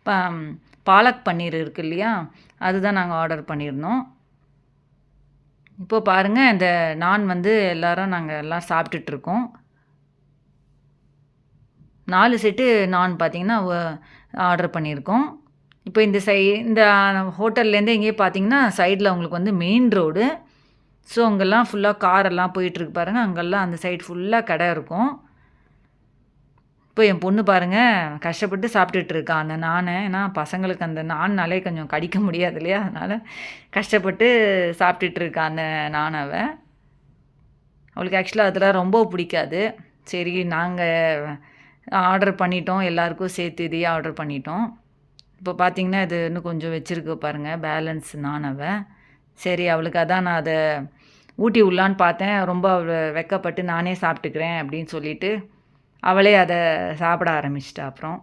ப பாலக் பன்னீர் இருக்கு இல்லையா? அதுதான் நாங்க ஆர்டர் பண்ணியிருந்தோம். இப்போ பாருங்க இந்த நான் வந்து நாங்க எல்லாம் சாப்பிட்டுட்ருக்கோம். 4 செட்டு நான் பார்த்தீங்கன்னா, ஆர்டர் பண்ணியிருக்கோம். இப்போ இந்த ஹோட்டல்லேருந்து எங்கேயோ பார்த்தீங்கன்னா, சைட்ல உங்களுக்கு வந்து மெயின் ரோடு. ஸோ, அங்கெல்லாம் ஃபுல்லா காரெல்லாம் போயிட்டுருக்கு பாருங்க. அங்கெல்லாம் அந்த சைடு ஃபுல்லா கடை இருக்கும். இப்போ என் பொண்ணு பாருங்க, கஷ்டப்பட்டு சாப்பிட்டுட்டு இருக்கா அந்த நான. ஏன்னா பசங்களுக்கு அந்த நான்னாலே கொஞ்சம் கடிக்க முடியாது இல்லையா? அதனால கஷ்டப்பட்டு சாப்பிட்டுட்டு இருக்கா அந்த நான அவ. அவளுக்கு ஆக்சுவலா அதெல்லாம் ரொம்ப பிடிக்காது. சரி நாங்க ஆர்டர் பண்ணிட்டோம். எல்லாருக்கும் சேர்த்து இதையே ஆர்டர் பண்ணிட்டோம். இப்போ பார்த்தீங்கன்னா, இது இன்னும் கொஞ்சம் வச்சிருக்கு பாருங்க பேலன்ஸ் நான் அவ. சரி அவளுக்கு அதான் நான் அத ஊட்டி விடலான்னு பார்த்தேன். ரொம்ப அவ வெட்கப்பட்டு நானே சாப்பிட்டுக்கிறேன் அப்படின்னு சொல்லிட்டு, அவளே அத சாப்பிட ஆரம்பிச்சுட்டா அப்புறம்.